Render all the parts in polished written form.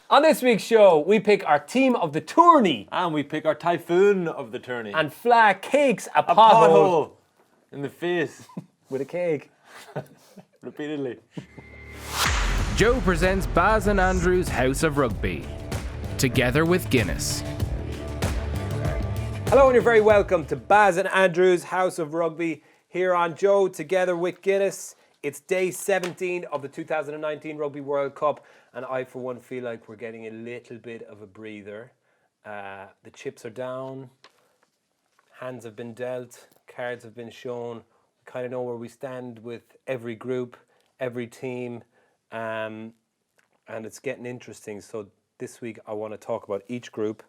On this week's show, we pick our team of the tourney. And we pick our typhoon of the tourney. And Fla cakes a pothole in the face. With a cake. Repeatedly. Joe presents Baz and Andrew's House of Rugby, together with Guinness. Hello and you're very welcome to Baz and Andrew's House of Rugby here on Joe, together with Guinness. It's day 17 of the 2019 Rugby World Cup, and I for one feel like we're getting a little bit of a breather. The chips are down, hands have been dealt, cards have been shown. We kind of know where we stand with every group, every team, and it's getting interesting. So this week I want to talk about each group,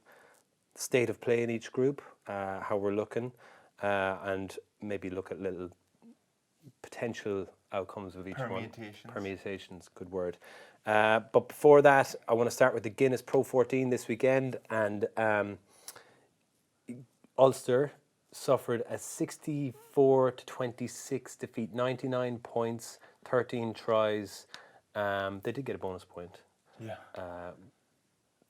state of play in each group, how we're looking, and maybe look at little potential outcomes of each one. Permutations, good word. But before that, I want to start with the Guinness Pro 14 this weekend, and Ulster suffered a 64-26 defeat, 99 points, 13 tries. They did get a bonus point. Yeah.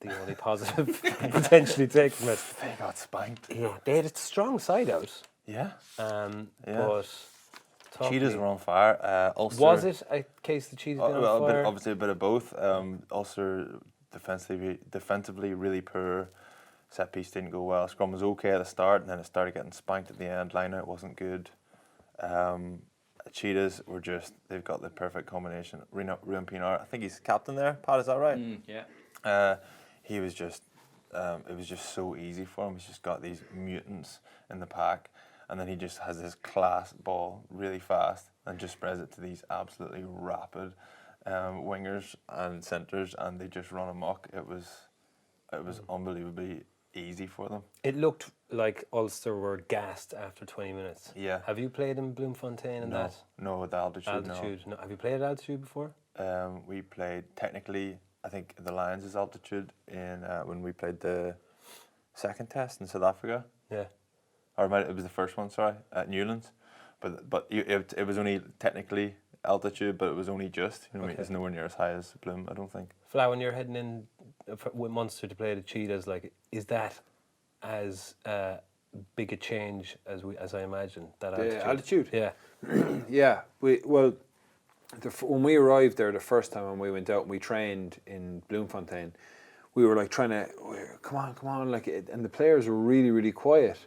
The only positive potentially take from it. They got spanked. Yeah, they had a strong side out. Yeah. But Cheetahs were on fire. Ulster, was it a case the Cheetahs been on fire? Obviously a bit of both. Ulster defensively really poor. Set piece didn't go well. Scrum was okay at the start, and then it started getting spanked at the end. Line out wasn't good. Cheetahs were they've got the perfect combination. Ruan Pinar, I think he's captain there. Pat, is that right? Yeah. He was it was just so easy for him. He's just got these mutants in the pack, and then he just has this class ball really fast and just spreads it to these absolutely rapid wingers and centres, and they just run amok. It was unbelievably easy for them. It looked like Ulster were gassed after 20 minutes. Yeah. Have you played in Bloemfontein and that? No, at the altitude. No. Have you played at altitude before? We played technically, I think the Lions' altitude in when we played the second test in South Africa. Yeah. Or it was the first one, sorry, at Newlands. But it was only technically altitude, but it was only just. You know, it's nowhere near as high as Bloom, I don't think. Fla, when you're heading in with Munster to play the Cheetahs, like, is that as big a change as I imagine? That altitude? Yeah. Yeah. When we arrived there the first time when we went out and we trained in Bloemfontein, we were like trying to, come on, like, and the players were really, really quiet.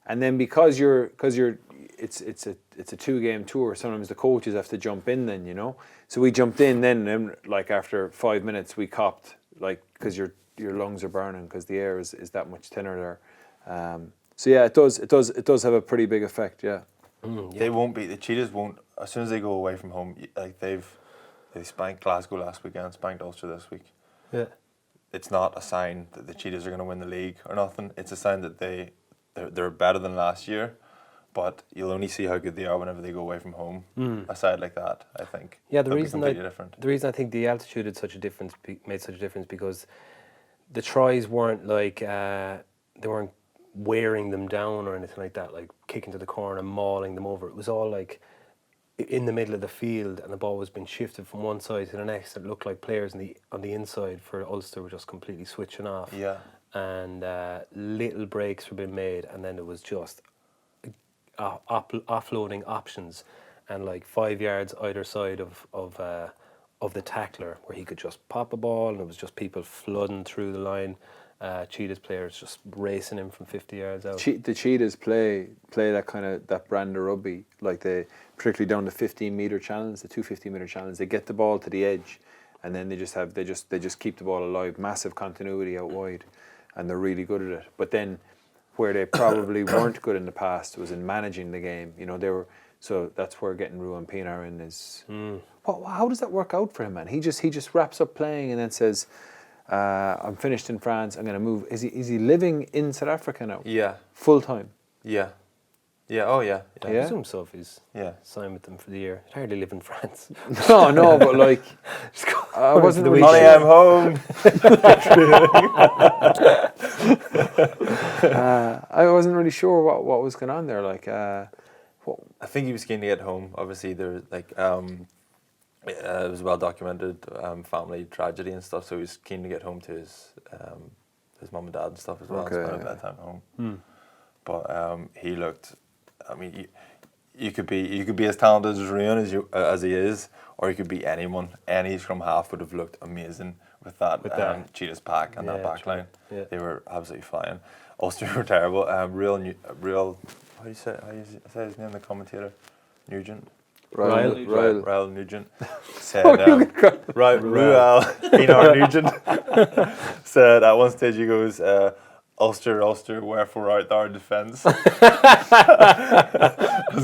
And then because it's a 2-game tour, sometimes the coaches have to jump in then, you know. So we jumped in then, and like after 5 minutes we copped, like, because your lungs are burning because the air is that much thinner there. So yeah, it does have a pretty big effect. Yeah. The Cheetahs won't, as soon as they go away from home, like they spanked Glasgow last weekend, spanked Ulster this week. Yeah. It's not a sign that the Cheetahs are going to win the league or nothing. It's a sign that they're better than last year, but you'll only see how good they are whenever they go away from home. A side like that, I think. Yeah, the reason I think the altitude made such a difference because the tries weren't like they weren't wearing them down or anything like that, like kicking to the corner and mauling them over. It was all like in the middle of the field, and the ball was being shifted from one side to the next. It looked like players on the inside for Ulster were just completely switching off. Yeah. And little breaks were being made, and then it was just offloading options, and like 5 yards either side of the tackler where he could just pop a ball, and it was just people flooding through the line. Cheetahs players just racing him from 50 yards out. The Cheetahs play that brand of rugby, like particularly down the 15-metre challenge, the 2 15-metre challenge. They get the ball to the edge, and then they just keep the ball alive. Massive continuity out wide, and they're really good at it. But then, where they probably weren't good in the past was in managing the game. You know, so that's where getting Ruan Pinar in is. How does that work out for him, man? He just wraps up playing and then says, I'm finished in France, I'm going to move. Is he living in South Africa now? Yeah. Full time? Yeah. Yeah, oh yeah. I presume so if he's signed with them for the year. He'd hardly live in France. No, but like, I wasn't really Molly, sure. I'm home. I wasn't really sure what was going on there. Like, I think he was keen to get home. Obviously, there like It was well documented, family tragedy and stuff. So he was keen to get home to his mum and dad and stuff as well. Okay, And spend a bit of time at home. But he looked. I mean, you could be as talented as Rian as he is, or you could be anyone. Any scrum half would have looked amazing with that Cheetah's pack and that back line. Yeah. They were absolutely flying. Ulster were terrible. Real. How do you say his name? The commentator, Nugent. Ryle Nugent said, Ruel Pinar Nugent said at one stage he goes, Ulster, wherefore art thou defence? That's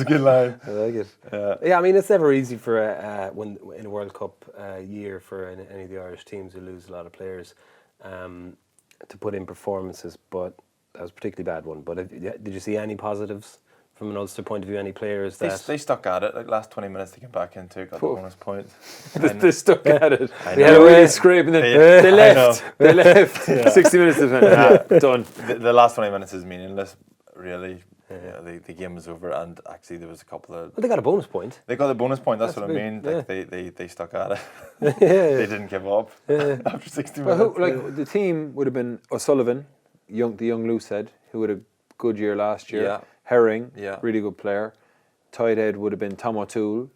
a good line. I like it. Yeah, I mean, it's never easy for when in a World Cup year for any of the Irish teams who lose a lot of players to put in performances, but that was a particularly bad one. But did you see any positives from an Ulster point of view? Any players that they stuck at it? Like last 20 minutes, they came back into, got the bonus point. They stuck at it. I They know. had a really scrape and then they left. They left. Yeah. 60 minutes of done. The last 20 minutes is meaningless, really. Yeah, the game was over, and actually there was a couple of. Well, they got a bonus point. They got the bonus point. That's what I big, mean. yeah. Like they stuck at it. Yeah. They didn't give up after 60 minutes. Well, like the team would have been O'Sullivan, the young loose head, who had a good year last year. Yeah. Herring, Yeah. really good player. Tight head would have been Tom O'Toole,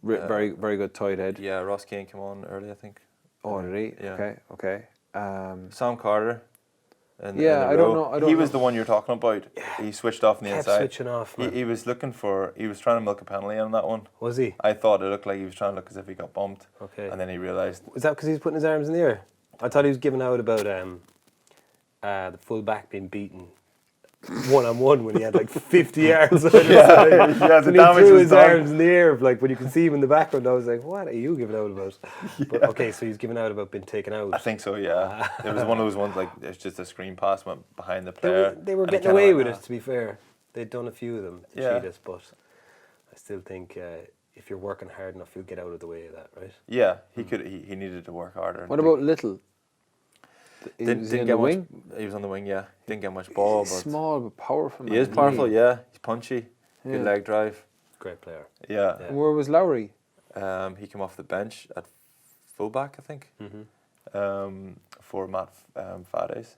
very good tight head. Yeah, Ross Kane came on early, I think. Oh, did he? Yeah. Okay. Sam Carter. In Yeah, the I don't row. know. He was the one you're talking about. He switched off on the Kept inside. switching off, man. He was trying to milk a penalty on that one. Was he? I thought it looked like he was trying to look as if he got bumped. Okay. And then he realised. Was that because he was putting his arms in the air? I thought he was giving out about the full back being beaten one-on-one when he had like 50 yards on his side. Yeah, the And he damage threw was his done. arms in the air, like when you can see him in the background. I was like, what are you giving out about? But, okay, so he's giving out about being taken out. I think so, yeah. There was one of those ones like it's just a screen pass went behind the player. They were and he getting kinda away went, with it, to be fair. They'd done a few of them, the Yeah. Cheetahs, but I still think if you're working hard enough, you'll get out of the way of that, right? Yeah, he needed to work harder. What about Little? Didn't he on get the much, wing? He was on the wing, yeah. Didn't get much ball, He's but small but powerful. he man, is isn't powerful, yeah. He's punchy, Yeah. good leg drive. Great player. Yeah. Yeah. Where was Lowry? He came off the bench at fullback, I think, for Matt Fades,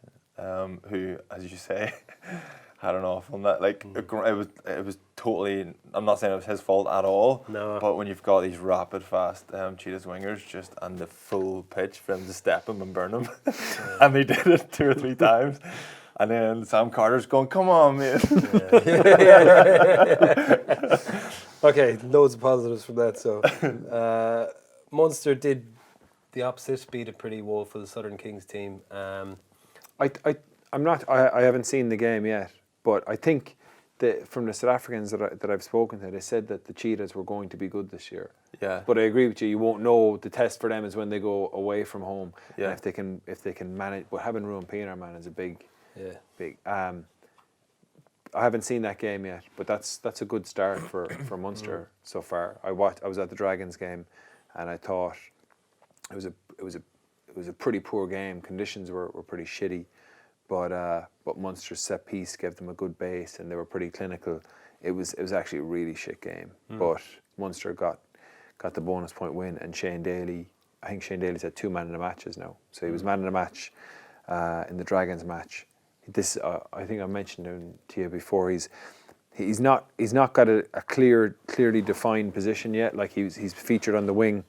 who, as you say, had an off on that. Like it was totally. I'm not saying it was his fault at all. No. But when you've got these rapid, fast Cheetahs wingers just on the full pitch for him to step him and burn him, and they did it 2 or 3 times. And then Sam Carter's going, "Come on, mate." Okay, loads of positives from that. So, Munster did the opposite, beat a pretty woeful Southern Kings team. I haven't seen the game yet, but I think that from the South Africans that I've spoken to, they said that the Cheetahs were going to be good this year. Yeah. But I agree with you. You won't know. The test for them is when they go away from home. Yeah. And if they can manage. But having Ruan Pienaar, man, is a big. I haven't seen that game yet, but that's a good start for Munster so far. I was at the Dragons game, and I thought it was a pretty poor game. Conditions were pretty shitty, but Munster's set piece gave them a good base, and they were pretty clinical. It was actually a really shit game, but Munster got the bonus point win, and Shane Daly. I think Shane Daly's had 2 man in the matches now, so he was man in the match in the Dragons match. This I think I mentioned him to you before. He's not got a clearly defined position yet. Like he's featured on the wing,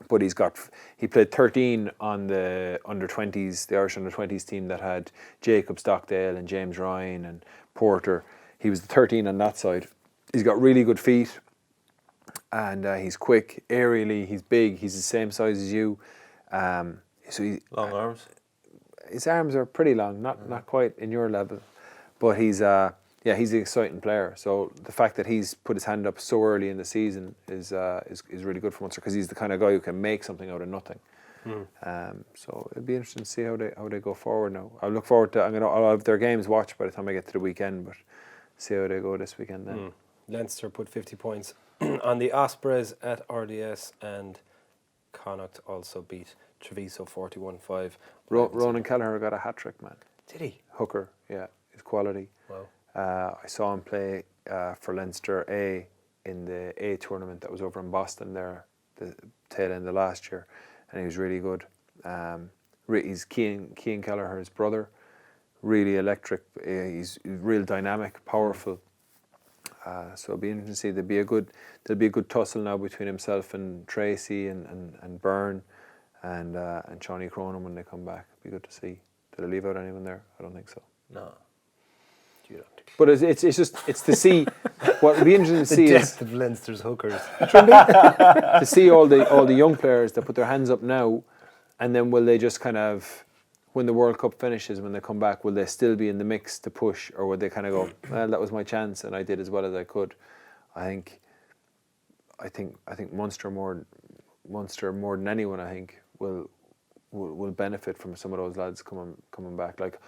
but he played 13 on the under-20s, the Irish under-20s team that had Jacob Stockdale and James Ryan and Porter. He was the 13 on that side. He's got really good feet, and he's quick aerially. He's big. He's the same size as you. So Long arms. his arms are pretty long, not quite in your level, but he's an exciting player. So the fact that he's put his hand up so early in the season is really good for Munster, because he's the kind of guy who can make something out of nothing. So it'll be interesting to see how they go forward now. I look forward to. I'll have their games watched by the time I get to the weekend, but see how they go this weekend then. Leinster put 50 points on the Ospreys at RDS, and Connacht also beat Treviso 41-5. Ronan Kelleher got a hat-trick, man. Did he? Hooker, yeah, his quality. Wow. I saw him play for Leinster A in the A tournament that was over in Boston there the tail end of last year, and he was really good. He's Cian Kelleher's brother, really electric. He's real dynamic, powerful. So it'll be interesting to see. There'll be a good tussle now between himself and Tracy and Byrne and Shawnee Cronin when they come back. It'll be good to see. Did I leave out anyone there? I don't think so. No. But it's to see what would be interesting to see is of Leinster's hookers. to see all the young players that put their hands up now, and then will they just kind of, when the World Cup finishes, when they come back, will they still be in the mix to push, or will they kind of go, well, that was my chance and I did as well as I could? I think Munster more than anyone, I think will benefit from some of those lads coming back. Like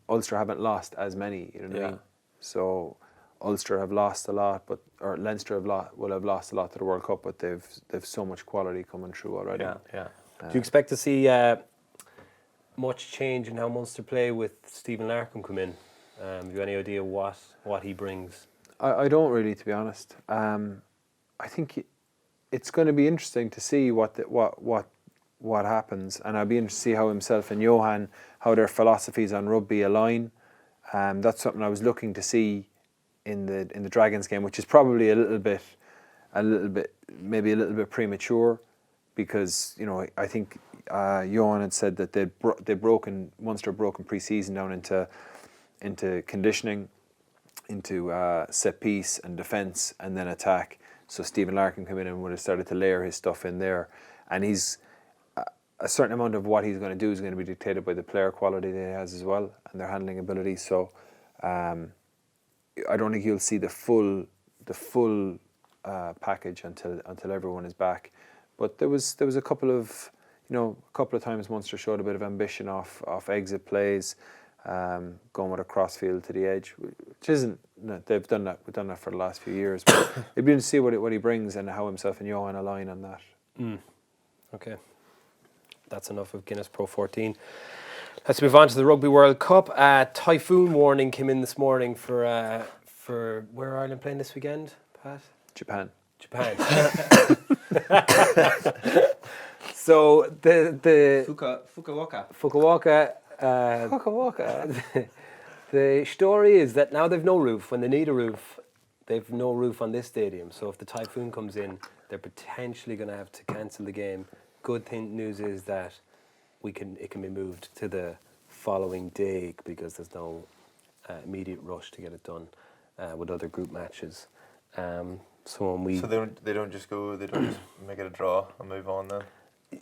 Ulster haven't lost as many, you know what I mean? So Ulster have lost a lot, or Leinster will have lost a lot to the World Cup, but they've so much quality coming through already. Yeah. Do you expect to see much change in how Munster play with Stephen Larkham come in? Have you any idea what he brings? I don't really, to be honest. I think it's going to be interesting to see what happens, and I'll be interested to see how himself and Johan, how their philosophies on rugby align. That's something I was looking to see in the Dragons game, which is probably a little bit premature, because I think Johan had said that Munster broken pre-season down into conditioning, into set piece and defence, and then attack. So Stephen Larkin came in and would have started to layer his stuff in there, and he's a certain amount of what he's going to do is going to be dictated by the player quality that he has as well and their handling ability. So I don't think you'll see the full package until everyone is back. But there was a couple of times Munster showed a bit of ambition off exit plays, going with a crossfield to the edge, which isn't. No, they've done that. We've done that for the last few years. But it'd be interesting to see what he brings and how himself and Johan align on that. Okay. That's enough of Guinness Pro 14. Let's move on to the Rugby World Cup. Typhoon warning came in this morning for where are Ireland playing this weekend, Pat? Japan. So the Fukuoka. The story is that now they've no roof. When they need a roof, they've no roof on this stadium. So if the typhoon comes in, they're potentially going to have to cancel the game. Good news is that it can be moved to the following day because there's no immediate rush to get it done with other group matches. So they don't just make it a draw and move on then.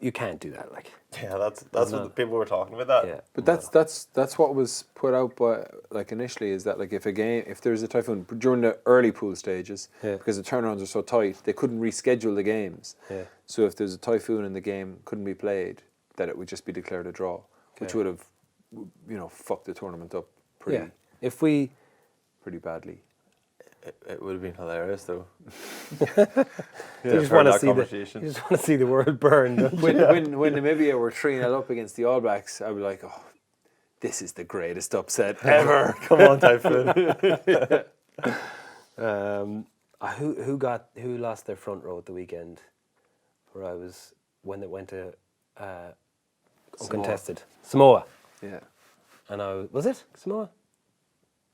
You can't do that, like. Yeah, that's what the people were talking about. That. Yeah, but that's what was put out by initially, is that if there's a typhoon during the early pool stages, because the turnarounds are so tight, they couldn't reschedule the games. Yeah. So if there's a typhoon and the game couldn't be played, that it would just be declared a draw, which would have, fucked the tournament up pretty badly. It would have been hilarious though. You just want to see the world burn. When Namibia were 3-0 up against the All Blacks, I was like, oh, this is the greatest upset ever. Come on, Typhoon. Who lost their front row at the weekend? Where I was when it went to uncontested Samoa. Yeah. And was it Samoa?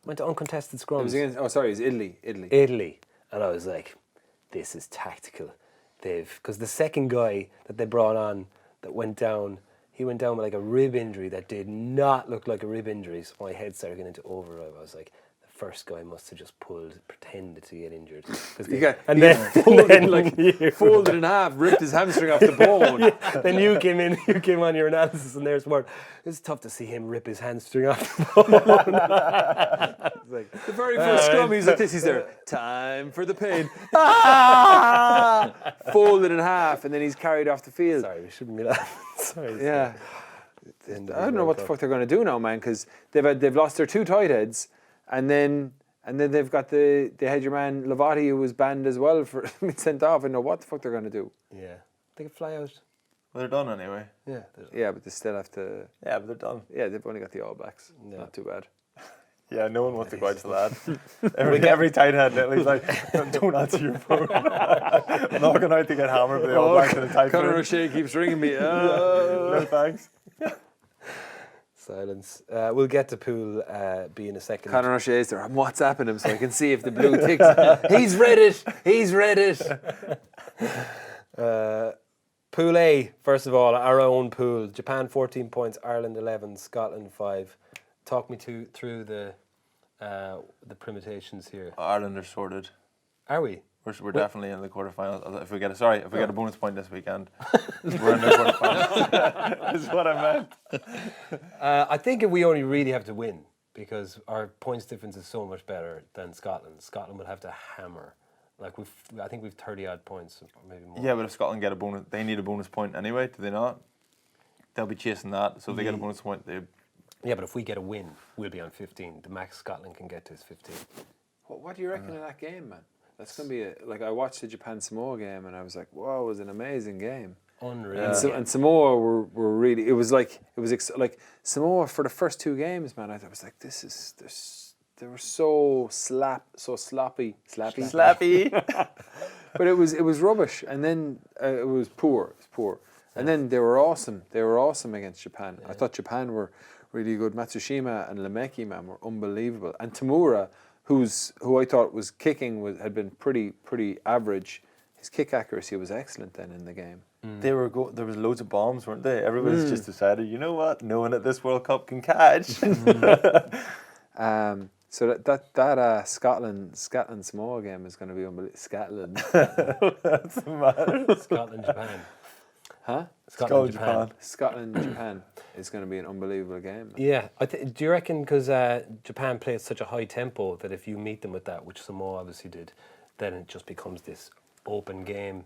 Went to uncontested scrums. It was Italy. Italy. And I was like, this is tactical. Because the second guy that they brought on that went down, he went down with like a rib injury that did not look like a rib injury. So my head started getting into overdrive. I was like, the first guy must have just pretended to get injured. Folded in half, ripped his hamstring off the bone. Then you came on your analysis, and there's more. It's tough to see him rip his hamstring off the bone. The very first scrum, he's like this. He's there. Time for the pain. Folded in half, and then he's carried off the field. Sorry, we shouldn't be laughing. Sorry. Yeah. I don't know what the fuck they're going to do now, man, because they've lost their two tight heads, and then they've got they had your man Lavati, who was banned as well for being sent off. I don't know what the fuck they're going to do. Yeah, they could fly out. Well, they're done anyway. Yeah, but they still have to. Yeah, but they're done. Yeah, they've only got the All Blacks. Yeah. Not too bad. Yeah, no one wants to go out to that. Every tight head literally's like, don't answer your phone. I'm not going out to get hammered by the All Blacks in a typhoon. Conor O'Shea keeps ringing me. No thanks. Silence. We'll get to Pool B in a second. Conor O'Shea's there. I'm WhatsApping him so I can see if the blue ticks. He's read it. He's read it. Pool A, first of all, our own pool. Japan 14 points, Ireland 11, Scotland 5. Talk me through the permutations here. Ireland are sorted. Are we? We're definitely in the quarterfinals. If we get a bonus point this weekend, we're in the quarterfinals. Is what I meant. I think we only really have to win because our points difference is so much better than Scotland. Scotland would have to hammer. Like I think we've 30 odd points, or maybe more. Yeah, but if Scotland get a bonus, they need a bonus point anyway. Do they not? They'll be chasing that. So if they get a bonus point, they. Yeah, but if we get a win, we'll be on 15. The max Scotland can get to is 15. What do you reckon of that game, man? That's going to be I watched the Japan-Samoa game and I was like, wow, it was an amazing game. Unreal. And Samoa were really, it was like Samoa for the first two games, man, I was like, they were so sloppy. But it was rubbish. And then it was poor. And then they were awesome. They were awesome against Japan. Yeah. I thought Japan were really good. Matsushima and Lemeki, man, were unbelievable. And Tamura, who I thought was kicking had been pretty average. His kick accuracy was excellent then in the game. There was loads of bombs, weren't they? Everybody's just decided, you know what? No one at this World Cup can catch. So that Scotland Samoa game is going to be unbelievable. Scotland. That's the matter. Scotland Japan. Huh? Scotland Japan. Scotland Japan is going to be an unbelievable game. Yeah, do you reckon because Japan plays such a high tempo that if you meet them with that, which Samoa obviously did, then it just becomes this open game,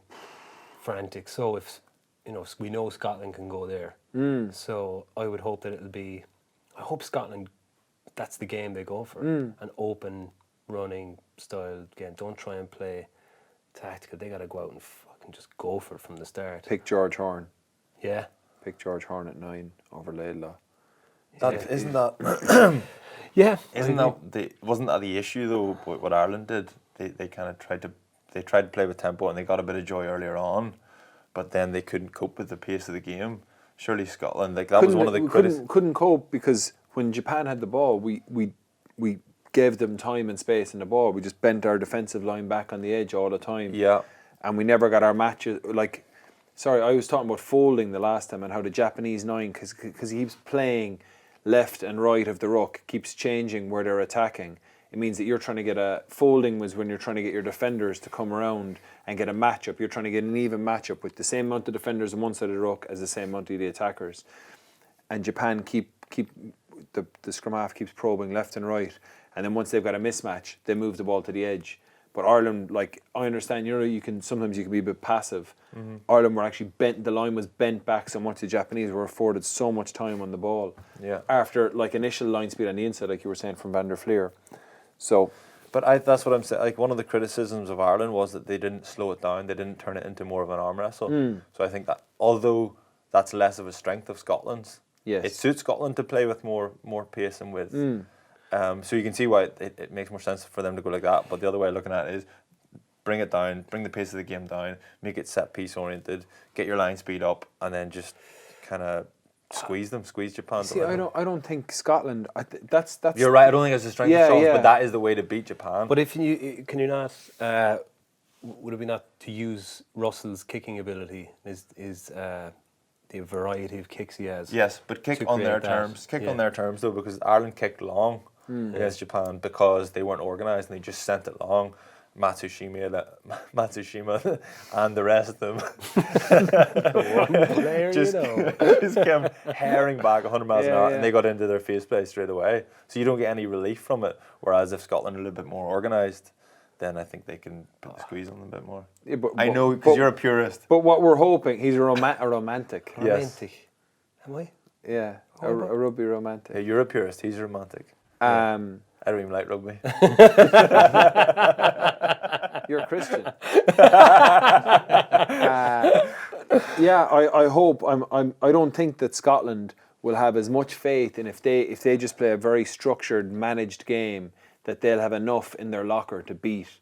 frantic. So if we know Scotland can go there, so I would hope that I hope Scotland, that's the game they go for, an open running style game. Don't try and play tactical. They got to go out and fucking just go for it from the start. Pick George Horn. Yeah. Pick George Horn at 9 over Laidlaw. Isn't that? Yeah. Wasn't that the issue though? What Ireland did, they kind of tried to play with tempo and they got a bit of joy earlier on, but then they couldn't cope with the pace of the game. Surely Scotland, was one of the couldn't cope because when Japan had the ball, we gave them time and space in the ball. We just bent our defensive line back on the edge all the time. Yeah. And we never got our matches. I was talking about folding the last time and how the Japanese 9, because he keeps playing left and right of the ruck, keeps changing where they're attacking. It means that you're trying to get folding was when you're trying to get your defenders to come around and get a matchup. You're trying to get an even matchup with the same amount of defenders on one side of the ruck as the same amount of the attackers. And Japan keep the scrum half keeps probing left and right. And then once they've got a mismatch, they move the ball to the edge. But Ireland, I understand, you can be a bit passive. Mm-hmm. Ireland were actually bent. The line was bent back so much. The Japanese were afforded so much time on the ball. Yeah. After initial line speed on the inside, like you were saying from Van der Fleer. So, but that's what I'm saying. One of the criticisms of Ireland was that they didn't slow it down. They didn't turn it into more of an arm wrestle. So I think that although that's less of a strength of Scotland's, yes, it suits Scotland to play with more pace and width. So you can see why it makes more sense for them to go like that. But the other way of looking at it is bring it down, bring the pace of the game down, make it set piece oriented, get your line speed up, and then just kind of squeeze Japan. See, I don't think Scotland. That's. You're right. I don't think it's a strength of Scotland, but that is the way to beat Japan. But can you not? Would it be not to use Russell's kicking ability? Is the variety of kicks he has? Yes, but kick on their terms. Kick on their terms though, because Ireland kicked long against Japan because they weren't organised and they just sent it long. Matsushima and the rest of them just came herring back 100 miles an hour and they got into their face play straight away. So you don't get any relief from it. Whereas if Scotland are a little bit more organised, then I think they can put the squeeze on them a bit more. Yeah, I know, because you're a purist. But what we're hoping, he's a romantic. Yes. Am I? Yeah, a rugby romantic. Yeah, you're a purist, he's a romantic. I don't even like rugby. You're a Christian. I hope. I don't think that Scotland will have as much faith in if they just play a very structured, managed game, that they'll have enough in their locker to beat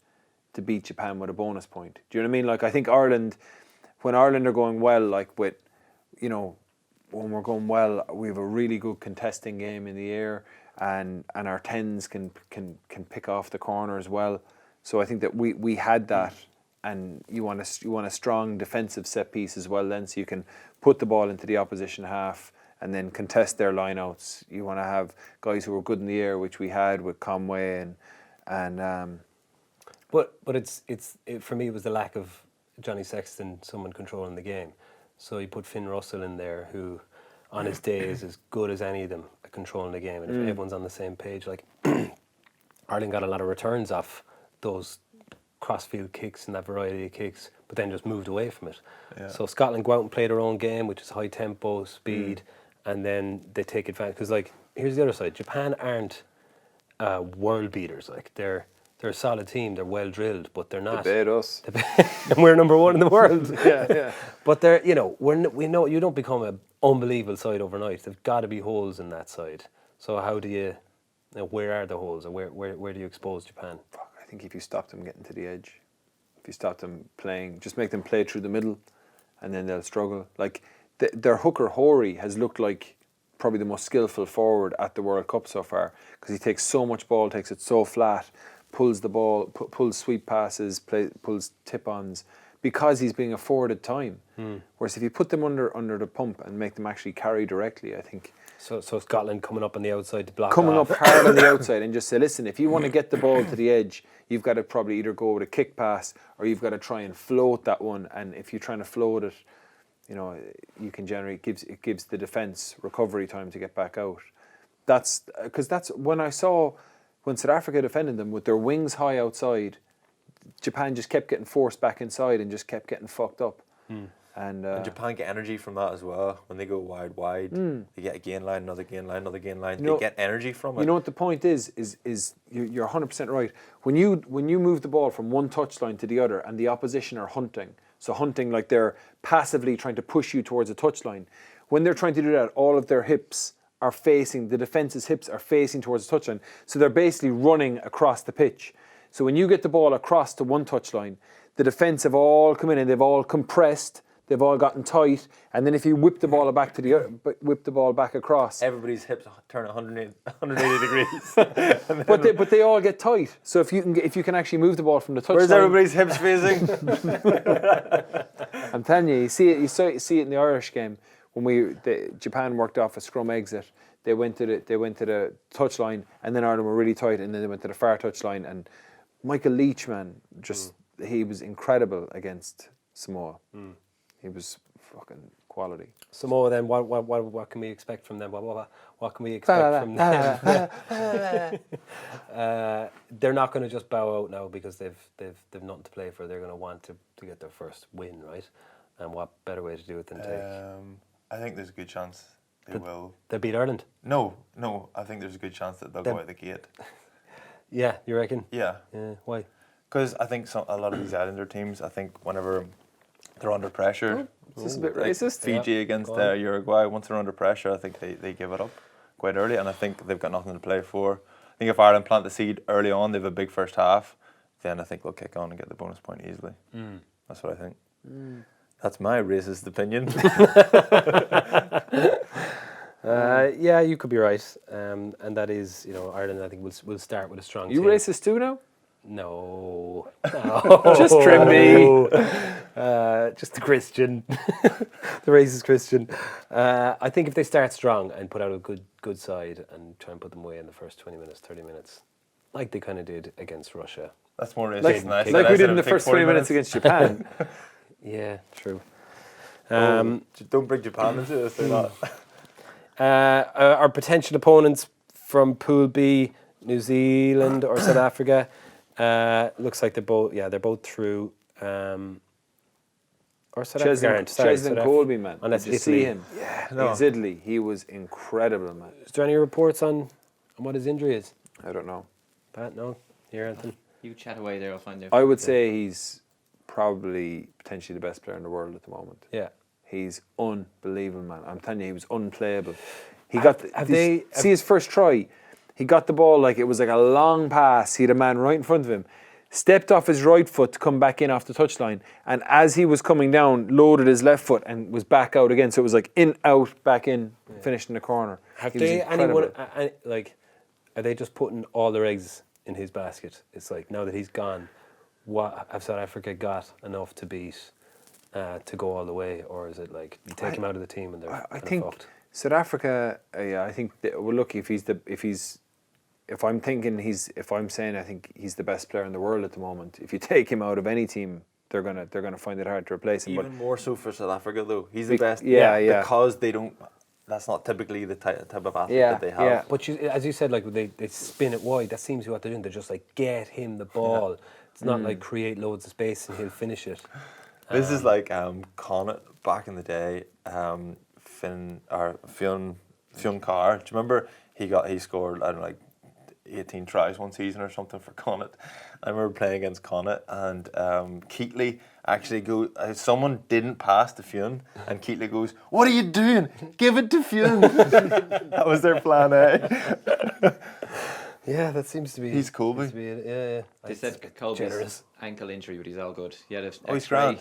Japan with a bonus point. Do you know what I mean? Like, I think Ireland, when Ireland are going well, like with, you know, when we're going well, we have a really good contesting game in the air, and our tens can pick off the corner as well. So I think that we had that, and you want a strong defensive set piece as well then, so you can put the ball into the opposition half and then contest their lineouts. You want to have guys who are good in the air, which we had with Conway and But it's for me, it was the lack of Johnny Sexton, someone controlling the game. So you put Finn Russell in there, who on his day is as good as any of them at controlling the game. And if everyone's on the same page, like Ireland got a lot of returns off those crossfield kicks and that variety of kicks, but then just moved away from it. Yeah. So Scotland go out and play their own game, which is high tempo, speed, and then they take advantage. Because like, here's the other side: Japan aren't world beaters. Like they're a solid team. They're well drilled, but they're not. They beat us, and we're number one in the world. yeah. But they're, you know, we know you don't become an unbelievable side overnight. There's got to be holes in that side. So how do you know, where are the holes, or where do you expose Japan? I think if you stop them getting to the edge, if you stop them playing, just make them play through the middle, and then they'll struggle. Like their hooker Horry has looked like probably the most skillful forward at the World Cup so far, because he takes so much ball, takes it so flat, pulls the ball, pulls sweep passes, pulls tip-ons, because he's being afforded time. Whereas if you put them under the pump and make them actually carry directly, I think. So Scotland coming up on the outside to block coming off. up hard on the outside and just say, listen, if you want to get the ball to the edge, you've got to probably either go with a kick pass, or you've got to try and float that one. And if you're trying to float it, you know, you can generate, it gives the defence recovery time to get back out. That's because that's when South Africa defended them with their wings high outside, Japan just kept getting forced back inside and just kept getting fucked up. And Japan get energy from that as well. When they go wide, they get a gain line, another gain line. They get energy from it. You know what the point is you're 100% right. When you move the ball from one touchline to the other, and the opposition are hunting like they're passively trying to push you towards a touchline. When they're trying to do that, all of their hips are facing, the defence's hips are facing towards the touchline. So they're basically running across the pitch. So when you get the ball across to one touchline, the defence have all come in and they've all compressed. They've all gotten tight, and then if you whip the ball back to whip the ball back across, everybody's hips turn 180 degrees. but they all get tight. So if you can actually move the ball from the touchline, where's everybody's hips facing? I'm telling you, you see it in the Irish game when Japan worked off a scrum exit. They went to the touchline, and then Ireland were really tight, and then they went to the far touchline. And Michael Leach, man, he was incredible against Samoa. He was fucking quality. Samoa, then, what can we expect from them? What can we expect from them? They're not going to just bow out now because they've nothing to play for. They're going to want to get their first win, right? And what better way to do it than take? I think there's a good chance they will. They'll beat Ireland? No. I think there's a good chance that they'll go out the gate. Yeah, you reckon? Yeah. Why? Because I think a lot of these Islander teams, I think whenever they're under pressure. Is this a bit racist? Fiji against Uruguay, once they're under pressure, I think they give it up quite early, and I think they've got nothing to play for. I think if Ireland plant the seed early on, they have a big first half, then I think they'll kick on and get the bonus point easily. That's what I think. That's my racist opinion. Yeah, you could be right. And that is, Ireland, I think, will start with a strong team. You racist too now? No. Just Trimby. Just the Christian. The racist Christian. I think if they start strong and put out a good side and try and put them away in the first 20 minutes, 30 minutes, like they kind of did against Russia. That's more racist than I said. Like we did in the first 20 minutes against Japan. Yeah, true. Don't bring Japan into this, they're not. Our potential opponents from Pool B, New Zealand or South Africa, looks like they're both through. Or South Africa aren't. Cheslin Colby, man. Unless Did you Italy. see him? Yeah. Against Italy, he was incredible, man. Is there any reports on what his injury is? I don't know. Pat, no? Here, Anthony? You chat away there, I'll find out. I would say he's probably potentially the best player in the world at the moment. Yeah. He's unbelievable, man. I'm telling you, he was unplayable. He got they see his first try. He got the ball like it was like a long pass. He had a man right in front of him. Stepped off his right foot to come back in off the touchline, and as he was coming down, loaded his left foot and was back out again. So it was like in, out, back in, finished in the corner. Have He was they incredible. anyone like? Are they just putting all their eggs in his basket? It's like now that he's gone, what have South Africa got enough to beat to go all the way, or is it like you take him out of the team and they're I kinda think fucked? South Africa. Yeah, I think we're lucky if I'm saying I think he's the best player in the world at the moment. If you take him out of any team, they're gonna find it hard to replace him. Even more so for South Africa, though. He's the best. yeah. Because they don't. That's not typically the type of athlete Yeah, that they have. yeah. But as you said, like they spin it wide. That seems to be what they're doing. They're just like get him the ball. It's not like create loads of space and he'll finish it. This is like Connacht back in the day. Fionn Carr. Do you remember he scored I don't know like 18 tries one season or something for Connacht. I remember playing against Connacht and Keatley actually someone didn't pass to Fionn and Keatley goes, "What are you doing? Give it to Fionn." That was their plan A. Yeah, that seems to be. He's cool, seems to be it. Yeah. They said Colby's generous. ankle injury, but he's all good. He had an he's X-ray.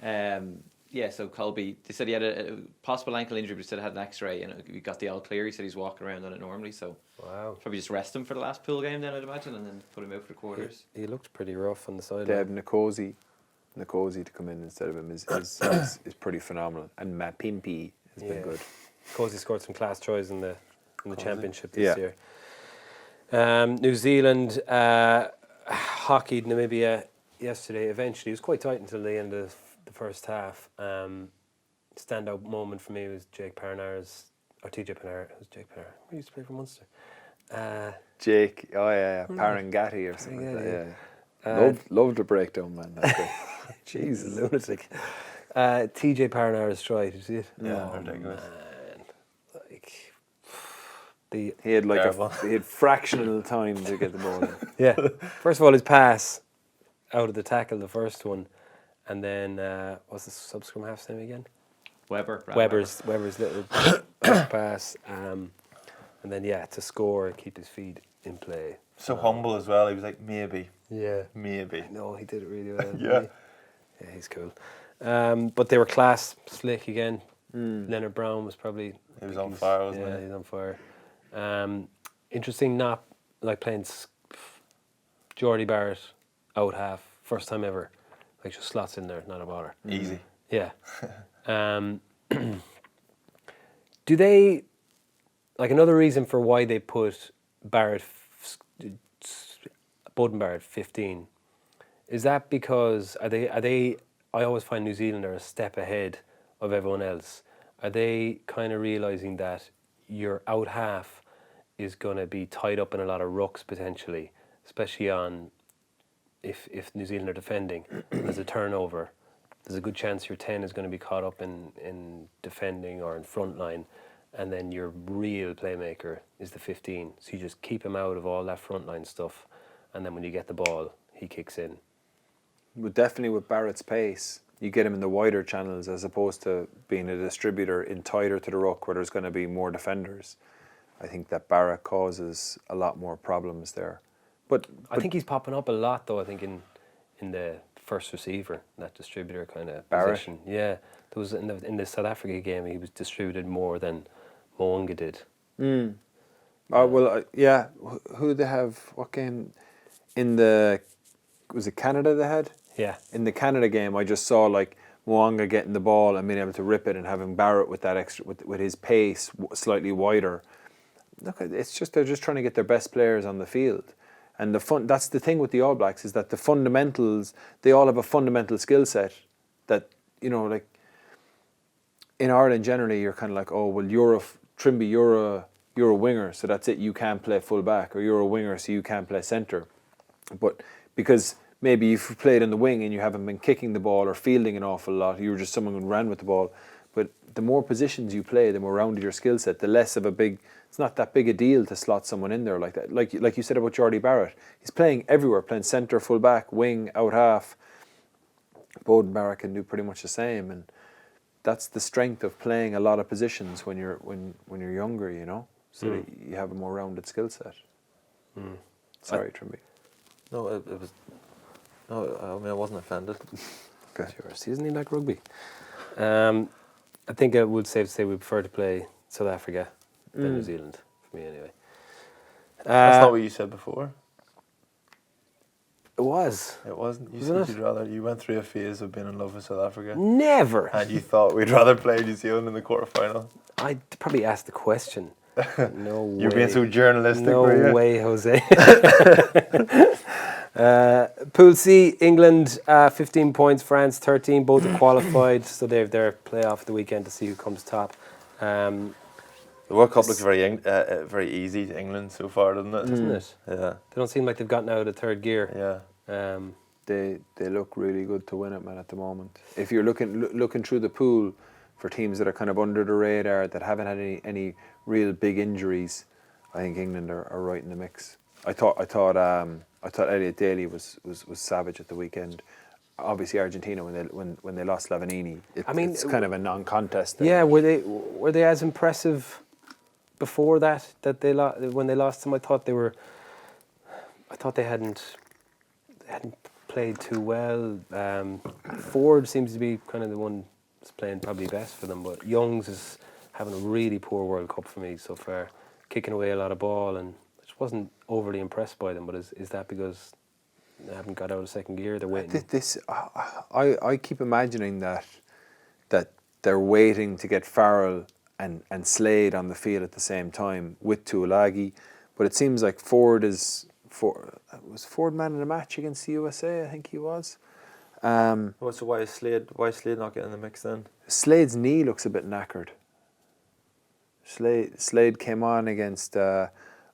grand. Yeah, so Colby, they said he had a possible ankle injury, but he said he had an X-ray and he got the all clear. He said he's walking around on it normally, so Wow. probably just rest him for the last pool game then, I'd imagine, and then put him out for the quarters. He looked pretty rough on the sideline. Deb Nkosi to come in instead of him is pretty phenomenal. And Mapimpi has been good. Cozy scored some class tries in the championship this Yeah. year. New Zealand hockeyed Namibia yesterday. Eventually, it was quite tight until the end of the first half. Standout moment for me was TJ Parnara. Who's Jake Parnara? He used to play for Munster. Jake, Parangati or something like that. Yeah. Love the breakdown, man. That's great. Jesus, lunatic. TJ Parnara's try. Did you see it? Yeah, ridiculous. Man, like He had like Terrible. he had fractional time to get the ball in. yeah. First of all, his pass out of the tackle, the first one, and then what's the sub scrum half's name again? Brad Weber's little pass, and then to score, keep his feet in play. So humble as well. He was like, maybe. Maybe. No, he did it really well. Yeah. Yeah, he's cool. But they were class, slick again. Leonard Brown was probably. He was on fire, wasn't Yeah, he? he's on fire. Interesting, not like playing Jordy Barrett out half, first time ever. Like just slots in there, not a bother. Easy. Yeah. Do they, like another reason for why they put Bowden Barrett 15, is that because are they I always find New Zealand are a step ahead of everyone else. Are they kind of realising that your out half is going to be tied up in a lot of rucks potentially, especially on if New Zealand are defending, there's a turnover, there's a good chance your 10 is going to be caught up in defending or in front line, and then your real playmaker is the 15. So you just keep him out of all that front line stuff, and then when you get the ball, he kicks in. But definitely with Barrett's pace, you get him in the wider channels as opposed to being a distributor in tighter to the ruck where there's going to be more defenders. I think that Barrett causes a lot more problems there. But I think he's popping up a lot though. I think in the first receiver, that distributor kind of Barrett? position. Yeah, there was in the South Africa game he was distributed more than Mo'unga did. Who did they have? What game? Was it Canada they had? Yeah, In the Canada game, I just saw like Mo'unga getting the ball and being able to rip it, and having Barrett with that extra with his pace slightly wider. Look, it's just they're just trying to get their best players on the field. And that's the thing with the All Blacks, is that the fundamentals, they all have a fundamental skill set that, like in Ireland generally you're kind of like, oh, well, Trimble, you're a winger, so that's it, you can't play full back, or you're a winger, so you can't play centre. But because maybe you've played in the wing and you haven't been kicking the ball or fielding an awful lot, you were just someone who ran with the ball. But the more positions you play, the more rounded your skill set, the less of it's not that big a deal to slot someone in there like that. Like you said about Jordy Barrett, he's playing everywhere, playing centre, full back, wing, out half. Bowden Barrett can do pretty much the same, and that's the strength of playing a lot of positions when you're younger, you know, so that you have a more rounded skill set. Sorry, Trimby. No, it was. No, I mean I wasn't offended. Okay. Sure. See, isn't he like rugby? I think I would safe to say we prefer to play South Africa than New Zealand, for me anyway. That's not what you said before. It was. It wasn't. You Wasn't said it? you'd rather. You went through a phase of being in love with South Africa, Never. and you thought we'd rather play New Zealand in the quarterfinal. I'd probably ask the question. No way. You're being so journalistic. No were you? way, Jose. Pool C, England 15 points, France 13. Both are qualified, so they have their playoff the weekend to see who comes top. The World Cup looks very easy to England so far, doesn't it? Doesn't it? Yeah, They don't seem like they've gotten out of third gear. yeah. They look really good to win it, man, at the moment. If you're looking through the pool for teams that are kind of under the radar, that haven't had any real big injuries, I think England are right in the mix. I thought Elliot Daly was savage at the weekend. Obviously Argentina when they lost Lavanini, it's kind of a non-contest there. Yeah, were they as impressive before that they when they lost them? I thought they hadn't played too well. Ford seems to be kind of the one that's playing probably best for them, but Youngs is having a really poor World Cup for me so far, kicking away a lot of ball, and I just wasn't overly impressed by them. But is that because they haven't got out of second gear? They're waiting. I keep imagining that they're waiting to get Farrell and Slade on the field at the same time with Tuolagi, but it seems like was Ford man in a match against the USA? I think he was. So why is Slade not getting in the mix then? Slade's knee looks a bit knackered. Slade came on against I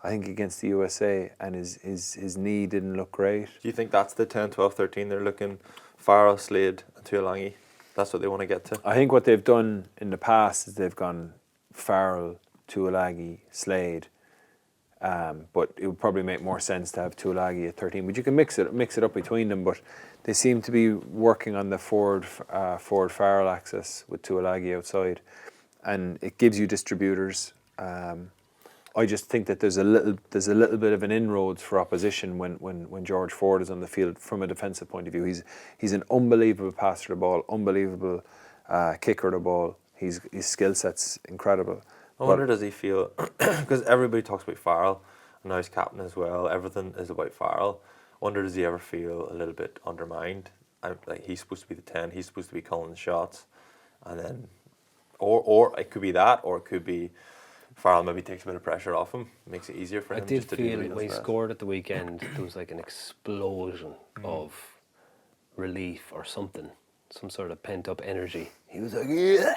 think against the USA, and his knee didn't look great. Do you think that's the 10, 12, 13 they're looking? Farrell, Slade and Tuolagi. That's what they want to get to? I think what they've done in the past is they've gone Farrell, Tuolagi, Slade. But it would probably make more sense to have Tuolagi at 13. But you can mix it up between them. But they seem to be working on the Ford Farrell axis with Tuolagi outside, and it gives you distributors. I just think that there's a little bit of an inroads for opposition when George Ford is on the field from a defensive point of view. He's an unbelievable passer of the ball, unbelievable kicker of the ball. His skill set's incredible. I wonder, does he feel, because everybody talks about Farrell, and now he's captain as well, everything is about Farrell. I wonder, does he ever feel a little bit undermined? Like, he's supposed to be the 10, he's supposed to be calling the shots, and then, or it could be that, or it could be Farrell maybe takes a bit of pressure off him, makes it easier for him. I did just to do feel what he does when he best. scored at the weekend, there was like an explosion of relief or something, some sort of pent up energy. He was like, yeah!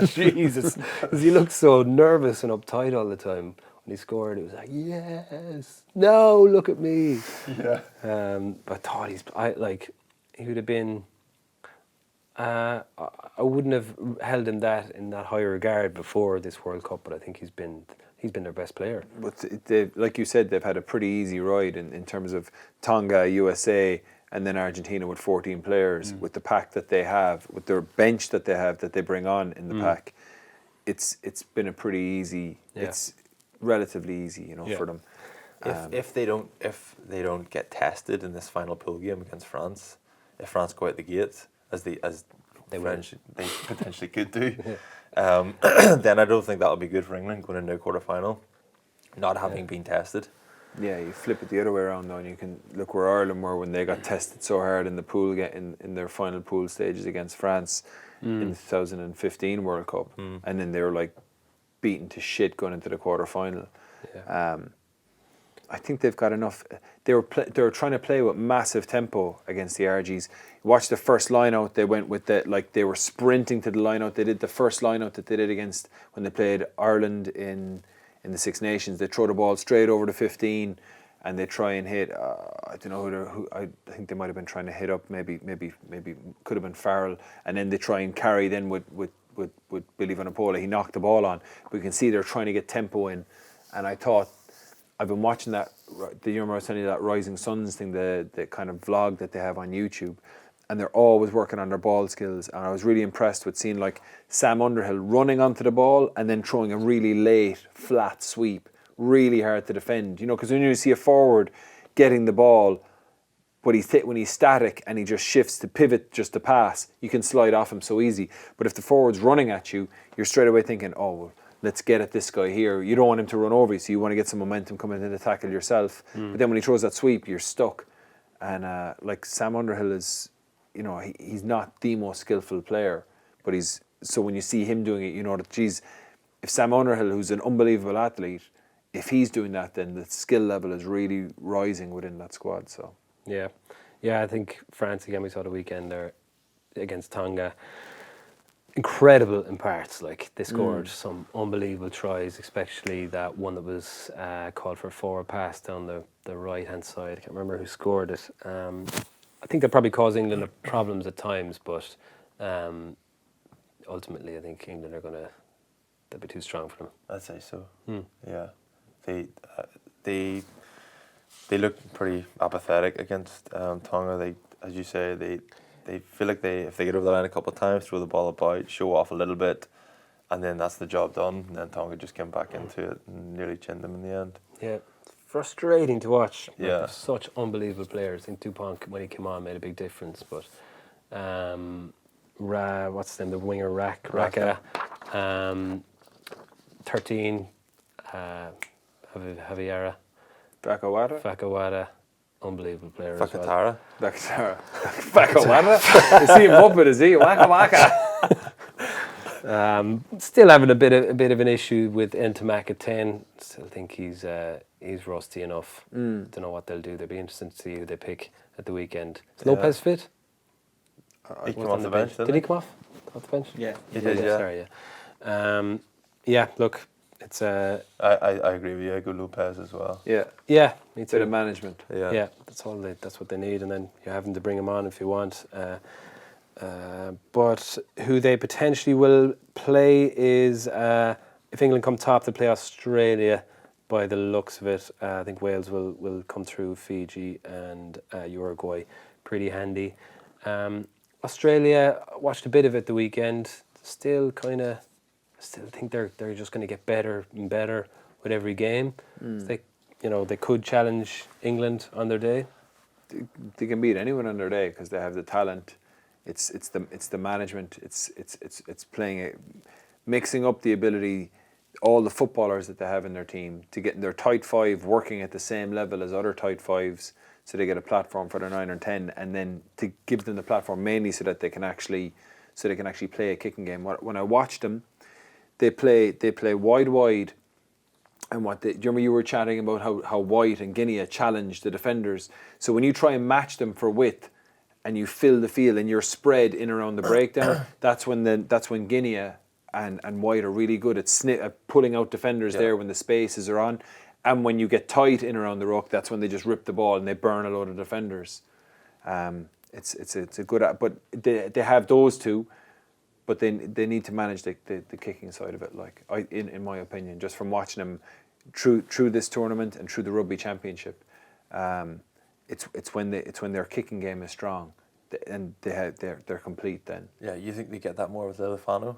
Jesus, because he looked so nervous and uptight all the time. When he scored, it was like, yes, no, look at me. Yeah. I thought he would have been. I wouldn't have held him in that high regard before this World Cup, but I think he's been their best player. But like you said, they've had a pretty easy ride in terms of Tonga, USA, and then Argentina with 14 players, with the pack that they have, with their bench that they bring on in the pack. It's been a pretty easy. Yeah. It's relatively easy, for them. If they don't get tested in this final pool game against France, if France go out the gate as they potentially could do, then I don't think that'll be good for England going into a quarter-final, not having been tested. Yeah, you flip it the other way around though, and you can look where Ireland were when they got tested so hard in the pool in their final pool stages against France in the 2015 World Cup, and then they were like beaten to shit going into the quarter-final. Yeah. I think they've got enough. They were trying to play with massive tempo against the RGs. Watch the first line out. They went with they were sprinting to the line out. They did the first line out that they did against when they played Ireland in the Six Nations. They throw the ball straight over to 15, and they try and hit. I don't know who. I think they might have been trying to hit up. Maybe could have been Farrell, and then they try and carry then with Billy Vanapola. He knocked the ball on. But you can see they're trying to get tempo in, and I thought. I've been watching that, I was telling you that Rising Suns thing, the kind of vlog that they have on YouTube, and they're always working on their ball skills. And I was really impressed with seeing like Sam Underhill running onto the ball and then throwing a really late, flat sweep, really hard to defend. You know, because when you see a forward getting the ball, but when he's static and he just shifts to pivot just to pass, you can slide off him so easy. But if the forward's running at you, you're straight away thinking, oh, well, let's get at this guy here. You don't want him to run over you, so you want to get some momentum coming into the tackle yourself. But then when he throws that sweep, you're stuck. And like Sam Underhill is, you know, he's not the most skillful player, but so when you see him doing it, you know that, geez, if Sam Underhill, who's an unbelievable athlete, if he's doing that, then the skill level is really rising within that squad. So Yeah, I think France, again, we saw the weekend there against Tonga. Incredible in parts. Like, they scored some unbelievable tries, especially that one that was called for a forward pass down the right-hand side. I can't remember who scored it. I think that probably caused England problems at times, but ultimately I think England they'll be too strong for them. I'd say so. Yeah, they look pretty apathetic against Tonga. They, as you say, they feel like if they get over the line a couple of times, throw the ball about, show off a little bit, and then that's the job done. And then Tonga just came back into it and nearly chinned them in the end. Yeah, it's frustrating to watch. Like, Yeah. they're such unbelievable players. I think Dupont, when he came on, made a big difference. But what's his name? The winger Raka. 13. Javiera. Fakawada. Unbelievable player as well. Fakatara. Fakawada? Is he a Muppet, is he? Waka waka. Still having a bit of an issue with Ntamaka 10. Still think he's rusty enough. Don't know what they'll do. They'll be interested to see who they pick at the weekend. Is Lopez fit? He came off the bench, Did he come off the bench? Yeah. He did, yeah. Sorry, yeah. Look, it's I agree with you. I go Lopez as well. Yeah, me too. bit of management. Yeah, that's what they need, and then you're having to bring him on if you want. But who they potentially will play is, if England come top, they play Australia. By the looks of it, I think Wales will come through Fiji and Uruguay, pretty handy. Australia, watched a bit of it the weekend. Still think they're just going to get better and better with every game. They could challenge England on their day. They can beat anyone on their day because they have the talent. It's the management. It's playing mixing up the ability, all the footballers that they have in their team, to get their tight five working at the same level as other tight fives, so they get a platform for their 9 or 10, and then to give them the platform mainly so that they can actually play a kicking game. When I watched them, they play wide, and do you remember you were chatting about how White and Guinea challenge the defenders? So when you try and match them for width, and you fill the field and you're spread in around the breakdown, that's when Guinea and White are really good at pulling out defenders there when the spaces are on. And when you get tight in around the ruck, that's when they just rip the ball and they burn a load of defenders. It's a good, but they have those two, but they need to manage the kicking side of it. Like in my opinion, just from watching them through this tournament and through the Rugby Championship, it's when their kicking game is strong, and they're complete then. Yeah, you think they get that more with Lefano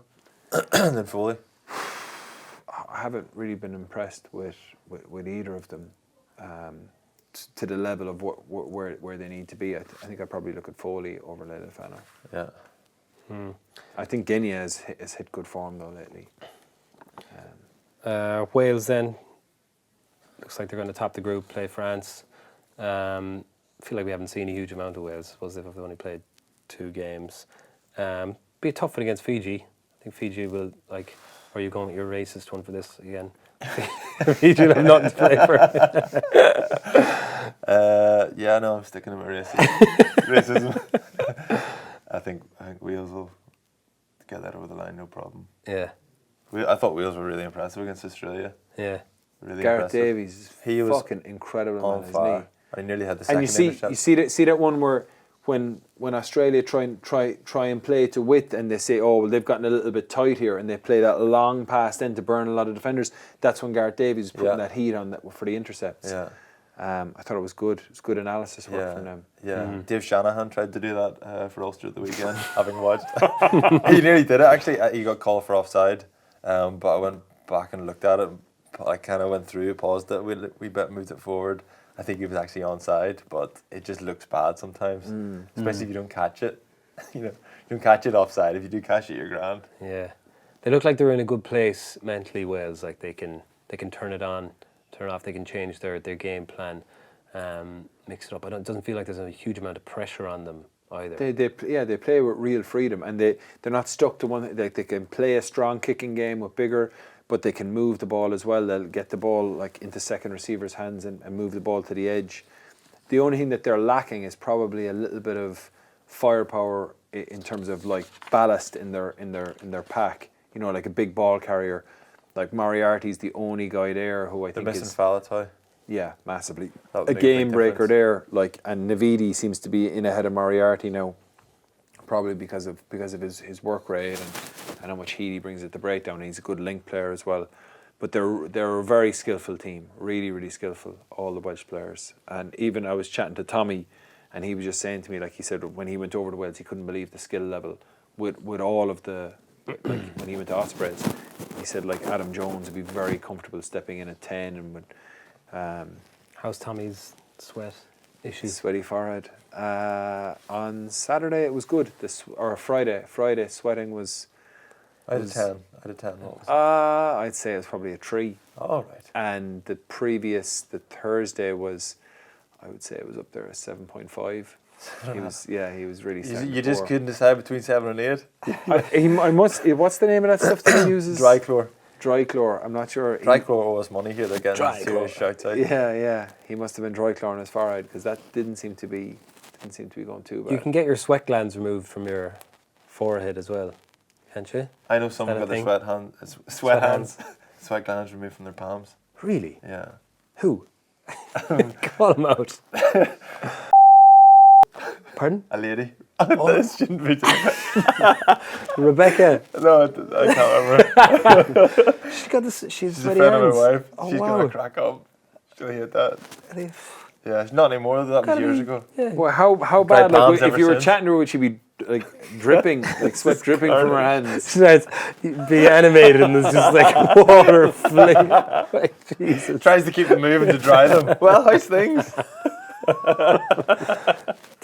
than Foley? I haven't really been impressed with either of them to the level of where they need to be. I think I'd probably look at Foley over Lefano. Yeah. I think Guinea has hit good form though lately. Wales then, looks like they're going to top the group, play France. I feel like we haven't seen a huge amount of Wales. I suppose they've only played 2 games. Be a tough one against Fiji. I think Fiji will, like, or are you going with your racist one for this again? Fiji will have nothing to play for. Yeah, no, I'm sticking to my racism. I think Wales will get that over the line, no problem. Yeah. I thought Wales were really impressive against Australia. Yeah. Really Gareth impressive. Davies, he was fucking incredible on man, fire. isn't he? I nearly had the second And intercept. you see that one where when Australia try and play to width, and they say, oh well, they've gotten a little bit tight here, and they play that long pass then to burn a lot of defenders. That's when Gareth Davies was putting that heat on that for the intercepts. Yeah. I thought it was good. It was good analysis work from them. Yeah, Dave Shanahan tried to do that for Ulster at the weekend, having watched. He nearly did it, actually. He got called for offside, but I went back and looked at it. I kind of went through, paused it, we bit, moved it forward. I think he was actually onside, but it just looks bad sometimes, especially if you don't catch it. You don't catch it offside. If you do catch it, you're grand. Yeah, they look like they're in a good place mentally. Wales, like they can turn it on, turn it off. They can change their game plan, mix it up. It doesn't feel like there's a huge amount of pressure on them either. They play with real freedom, and they're not stuck to one. Like they can play a strong kicking game with bigger, but they can move the ball as well. They'll get the ball like into second receivers' hands and move the ball to the edge. The only thing that they're lacking is probably a little bit of firepower in terms of like ballast in their pack. You know, like a big ball carrier. Like Moriarty's the only guy there who I They're think missing is Falatau. Yeah, massively. That would A make a big game breaker difference. there. Like, and Navidi seems to be in ahead of Moriarty now, probably because of his work rate and how much heat he brings at the breakdown. He's a good link player as well. But they're a very skillful team, really, really skillful, all the Welsh players. And even I was chatting to Tommy, and he was just saying to me, like he said, when he went over to Wales, he couldn't believe the skill level with all of the, like when he went to Ospreys, he said like Adam Jones would be very comfortable stepping in at 10 and would. How's Tommy's sweat issues? Sweaty forehead. On Saturday it was good. Or Friday sweating was. I had a 10. What was it? I'd say it was probably a 3. Oh, right. And the Thursday was, I would say it was up there at 7.5. He was really. You just couldn't decide between 7 and 8. What's the name of that stuff that he uses? Dry chlor. Dry chlor. I'm not sure. Dry chlor owes us money here. They're getting Dry serious chlor. shouts out. Yeah. He must have been dry chlor on his forehead because that didn't seem to be going too bad. You can get your sweat glands removed from your forehead as well, can't you? I know someone Is that got a their thing? sweat hands, sweat glands removed from their palms. Really? Yeah. Who? Call him out. Pardon? A lady. Oh. This shouldn't be. Rebecca. No, I can't remember. She's got this. She's She's a sweaty friend hands. of my wife. Oh, She's wow. gonna crack up. She'll hate that. Yeah, not anymore. That was years ago. Yeah. Well, how Cried bad? palms Like, if ever you were since. chatting to her, would she be like dripping, like sweat dripping from her hands? She starts be animated and there's just like water fling. Like, Jesus. Tries to keep them moving to dry them. Well, how's things?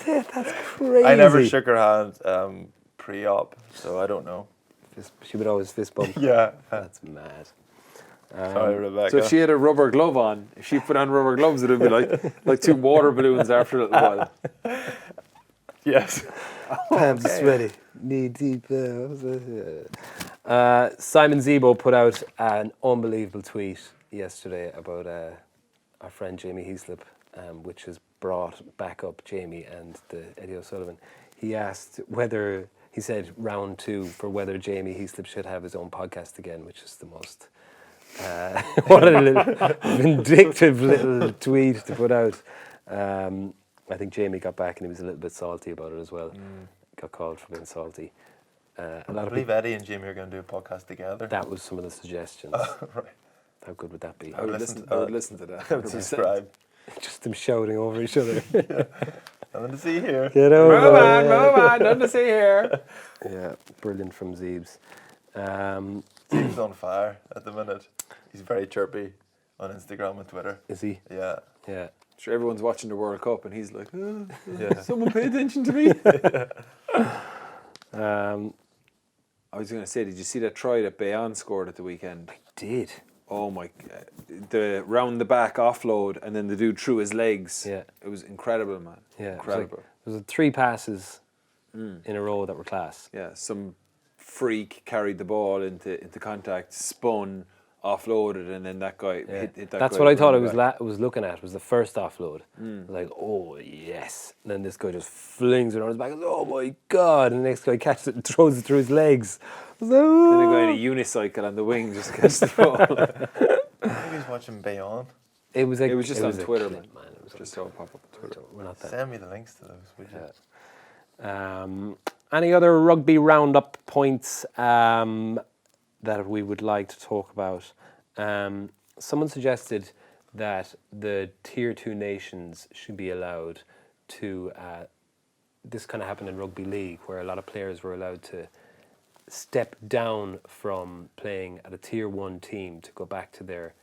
That's crazy. I never shook her hand pre-op, so I don't know. She would always fist bump. Yeah. That's mad. Sorry, Rebecca. So if she had a rubber glove on, if she put on rubber gloves, it would be like 2 water balloons after a little while. Yes. Palms sweaty, knee deep. Simon Zebo put out an unbelievable tweet yesterday about our friend Jamie Heaslip, which has brought back up Jamie and the Eddie O'Sullivan. He asked he said round 2 for whether Jamie Heaslip should have his own podcast again, which is the most what a little vindictive little tweet to put out. I think Jamie got back and he was a little bit salty about it as well. Got called for being salty. A I lot of believe people, Eddie and Jamie are going to do a podcast together. that was some of the suggestions. Right. How good would that be? I would listen to that. that. Subscribe. Just them shouting over each other. Nothing to see here. Get over Move on, nothing to see here. Yeah, brilliant from Zeebs. He's on fire at the minute. He's very chirpy on Instagram and Twitter. Is he? Yeah. Yeah. Sure, everyone's watching the World Cup, and he's like, Yeah. "Someone pay attention to me." I I was going to say, did you see that try that Bayon scored at the weekend? did. Oh my! The round the back offload, and then the dude threw his legs. Yeah. It was incredible, man. Yeah. Incredible. There was 3 passes in a row that were class. Yeah, some freak carried the ball into contact, spun, offloaded, and then that guy Yeah. hit that That's guy what I thought I round the was back. was looking at, was the first offload. Like, oh, yes. And then this guy just flings it on his back. Oh, my God. And the next guy catches it and throws it through his legs. I was like, Then a guy in "Oh." a unicycle on the wing just gets the ball. I think he's watching Bayon. It was, It was just on a Twitter, clip, man. It was Just saw it pop up on Twitter. We're not that. Send me the links to those, would you? Any other rugby roundup points that we would like to talk about? Someone suggested that the tier 2 nations should be allowed to. This kind of happened in rugby league, where a lot of players were allowed to step down from playing at a tier 1 team to go back to their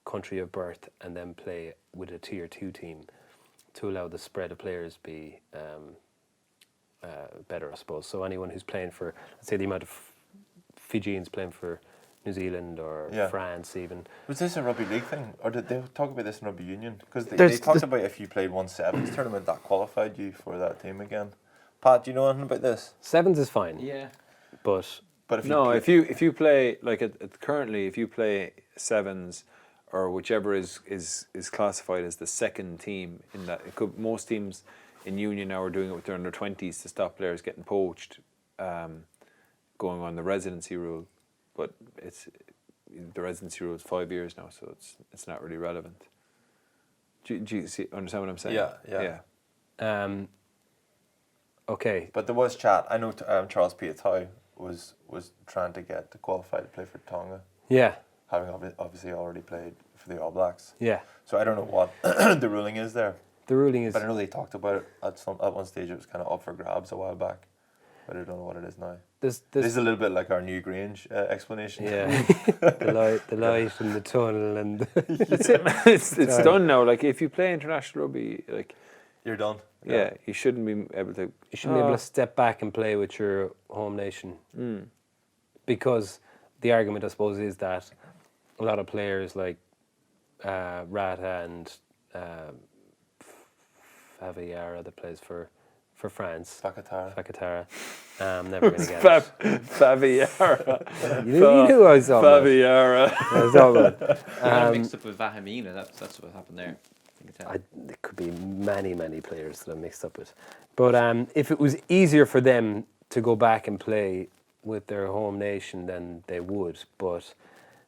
country of birth and then play with a tier 2 team to allow the spread of players be better, I suppose. So anyone who's playing for, let's say the amount of Fijians playing for New Zealand or France even. Was this a rugby league thing, or did they talk about this in rugby union? Because they talked about if you played 1/7s tournament, that qualified you for that team again. Pat, do you know anything about this? 7s is fine. Yeah. But But if you play like currently, if you play 7s or whichever is classified as the second team in that, most teams in union now are doing it with their under 20s to stop players getting poached, going on the residency rule, but the residency rule is 5 years now, so it's not really relevant. Do you understand what I'm saying? Yeah. Okay. But there was chat. I know Charles Piatow was trying to get to qualify to play for Tonga, Yeah. having obviously already played for the All Blacks. Yeah. So I don't know what the ruling is there. The ruling is. But I know they talked about it at one stage. It was kind of up for grabs a while back, but I don't know what it is now. This is a little bit like our New Grange explanation. Yeah. the light and the tunnel and. That's it, man. It's done now. Like if you play international rugby, like You're done. yeah, you shouldn't be able to. You shouldn't be able to step back and play with your home nation. Because the argument, I suppose, is that a lot of players like Rata and Faviara that plays for France. Fakatara. Never going to get it. Faviara. You knew who I was talking about. Faviara. I was talking about. Mixed up with Vahamina. That's what happened there. There could be many players that I'm mixed up with. But if it was easier for them to go back and play with their home nation, then they would. But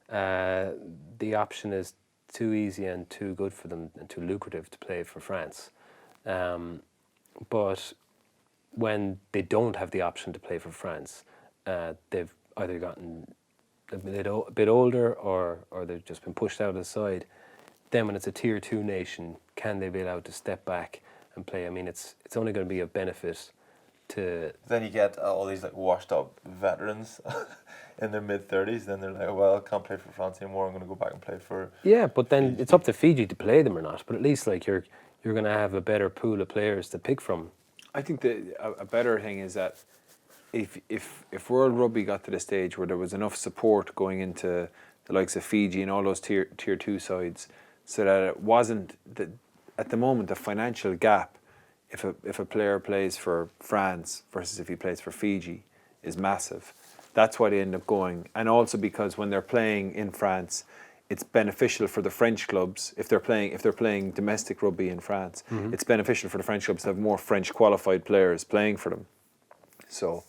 the option is too easy and too good for them and too lucrative to play for France. But when they don't have the option to play for France, they've either gotten a bit older or they've just been pushed out of the side. Then when it's a tier 2 nation, can they be allowed to step back and play? I mean, it's only going to be a benefit to... Then you get all these like washed up veterans in their mid-30s. Then they're like, well, I can't play for France anymore. I'm going to go back and play for... Yeah, but then it's up to Fiji to play them or not. But at least like you're going to have a better pool of players to pick from. I think a better thing is that if World Rugby got to the stage where there was enough support going into the likes of Fiji and all those tier 2 sides, so that it wasn't at the moment the financial gap, if a player plays for France versus if he plays for Fiji, is massive. That's why they end up going, and also because when they're playing in France, it's beneficial for the French clubs if they're playing domestic rugby in France. It's beneficial for the French clubs to have more French qualified players playing for them. So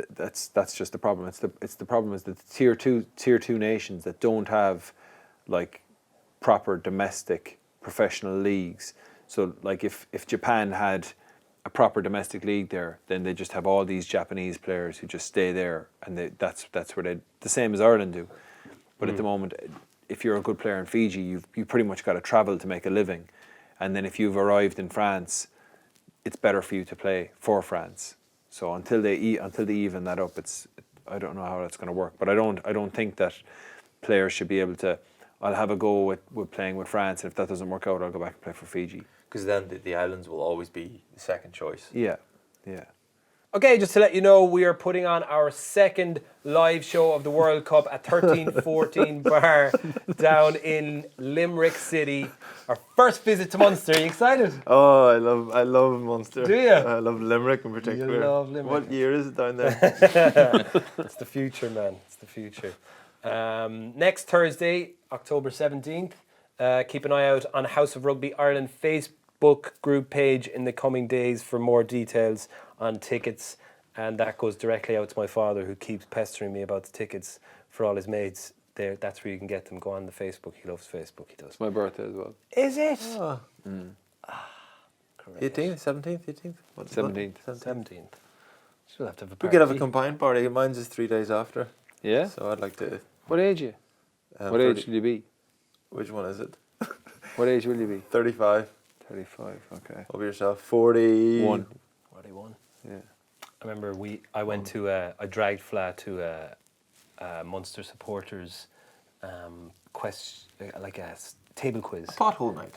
that's just the problem. It's the problem is that the tier 2 nations that don't have like proper domestic professional leagues. So like if Japan had a proper domestic league there, then they just have all these Japanese players who just stay there, and that's where they, the same as Ireland do. But at the moment, if you're a good player in Fiji, you pretty much got to travel to make a living, and then if you've arrived in France, it's better for you to play for France. So until they even that up, I don't know how that's going to work. But I don't think that players should be able to. I'll have a go with playing with France, and if that doesn't work out, I'll go back and play for Fiji. Because then the islands will always be the second choice. Yeah. Okay, just to let you know, we are putting on our second live show of the World Cup at 1314 Bar down in Limerick City. Our first visit to Munster. Are you excited? Oh, I love Munster. Do you? I love Limerick in particular. You love Limerick. What year is it down there? It's the future, man. It's the future. Next Thursday, October 17th, keep an eye out on House of Rugby Ireland Facebook group page in the coming days for more details on tickets, and that goes directly out to my father, who keeps pestering me about the tickets for all his mates. There, that's where you can get them. Go on the Facebook. He loves Facebook. He does. It's my birthday as well. Is it? Oh. 18th, 17th, 18th? 17th. 17th. She'll have to have a We party. could have a combined party. Mine's is 3 days after. Yeah. So I'd like to. What age are you? What age should you be? Which one is it? What age will you be? 35. 35. Okay. Over yourself. 41. 41. Yeah. I remember I went to I dragged Fla to a Munster supporters table quiz. Pothole night.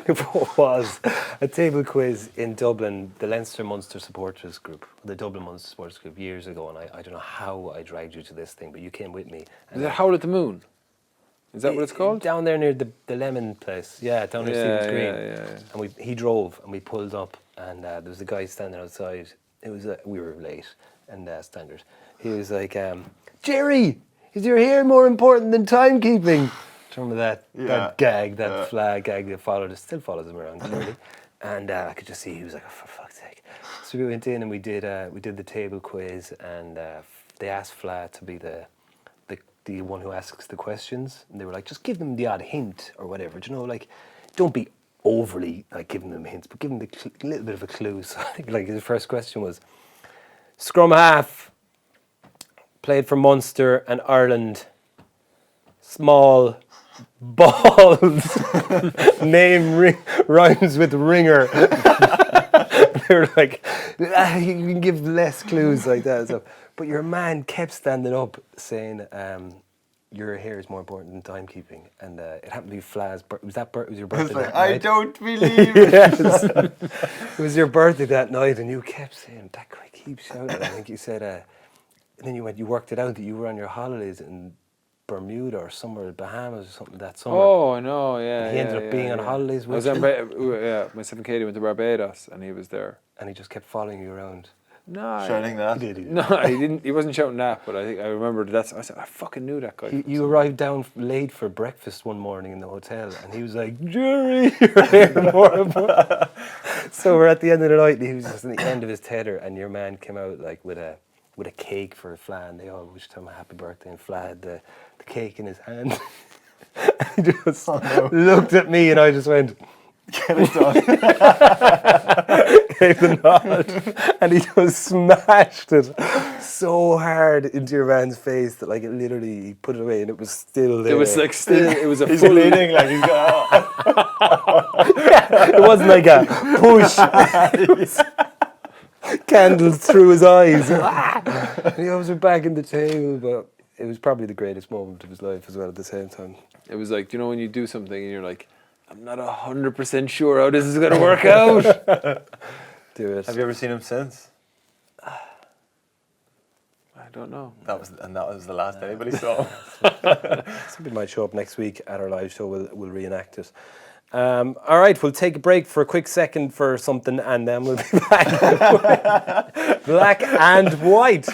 It was a table quiz in Dublin, the Leinster Munster supporters group, the Dublin Munster supporters group years ago, and I don't know how I dragged you to this thing, but you came with me. Is it Howl at the Moon? Is that what it's called? Down there near the Lemon place. Yeah, down near Stephen's Green. Yeah. And he drove, and we pulled up, and there was a guy standing outside. It was we were late, and standard. He was like, Jerry, is your hair more important than timekeeping? Remember that gag, that flag gag that followed us, still follows him around clearly. And I could just see he was like, oh, for fuck's sake. So we went in and we did the table quiz, and they asked Fla to be the one who asks the questions, and they were like, just give them the odd hint or whatever. Do you know, like, don't be overly like giving them hints, but give them a little bit of a clue. So I think like the first question was, scrum half, played for Munster and Ireland, small, bald, name rhymes with ringer. They were like, you can give less clues like that. So, but your man kept standing up saying, your hair is more important than timekeeping. And it happened to be Fla's birthday. Was your birthday that night? I don't believe. Yes. It was your birthday that night, and you kept saying, that guy keeps shouting. I think you said, and then you worked it out that you were on your holidays in Bermuda or somewhere, Bahamas or something that summer. Oh, no, yeah. And he ended up being on holidays with I you. was myself and Katie went to Barbados, and he was there. And he just kept following you around. No, Shouting that. No, he didn't. He wasn't shouting that, but I think I remembered that. I said, I fucking knew that guy. You arrived down late for breakfast one morning in the hotel, and he was like, Jerry, your hair more important. So we're at the end of the night, and he was just at the end of his tether, and your man came out like with a cake for Fla, and they all wished him a happy birthday, and Fla had the cake in his hand. He just looked at me, and I just went, Get it done. gave the nod, and he just smashed it so hard into your man's face that like it literally, he put it away and it was still there. It was like still. It was a He's full. bleeding like he's got. It wasn't like a push. It was candles through his eyes. And he was back in the table, but it was probably the greatest moment of his life as well at the same time. It was like, you know, when you do something and you're like, I'm not 100% sure how this is going to work out. Do it. Have you ever seen him since? I don't know. That was the last anybody saw him. Somebody might show up next week at our live show. We'll reenact it. All right, we'll take a break for a quick second for something, and then we'll be back. Black and white.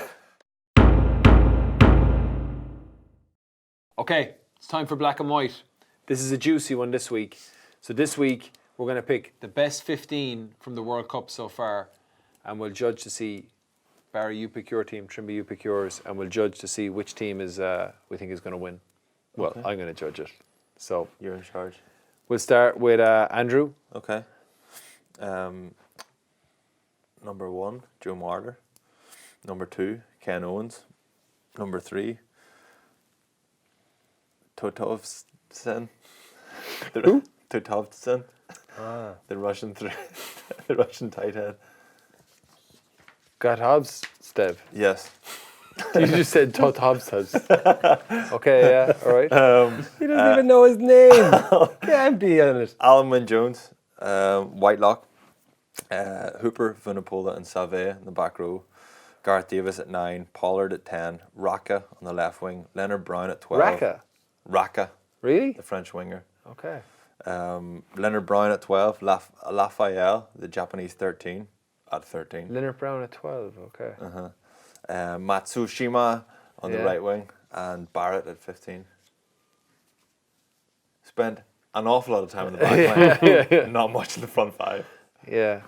Okay, it's time for black and white. This is a juicy one this week. So this week, we're going to pick the best 15 from the World Cup so far, and we'll judge to see, Barry, you pick your team, Trimble, you pick yours, and we'll judge to see which team is we think is going to win. Well, Okay. I'm going to judge it. So You're in charge. we'll start with Andrew. Okay. Number 1, Joe Marler. Number 2, Ken Owens. Number 3, Totovtsin. Who? Totovtsin. The Russian the Russian tight head. Got Hobbs, Stev. Yes. You just said Tot Hobbs. Okay, yeah, all right. He doesn't even know his name. Can't be on it. Alan Wynne-Jones, Whitelock, Hooper, Vunipola and Save in the back row. Gareth Davis at 9, Pollard at 10, Raka on the left wing, Leonard Brown at 12. Raka, Really? the French winger. Okay. Leonard Brown at 12, Lafayette, the Japanese 13, at 13. Leonard Brown at 12, okay. Matsushima on the Yeah. right wing, and Barrett at 15. Spent an awful lot of time in the back line, not much in the front 5. Yeah.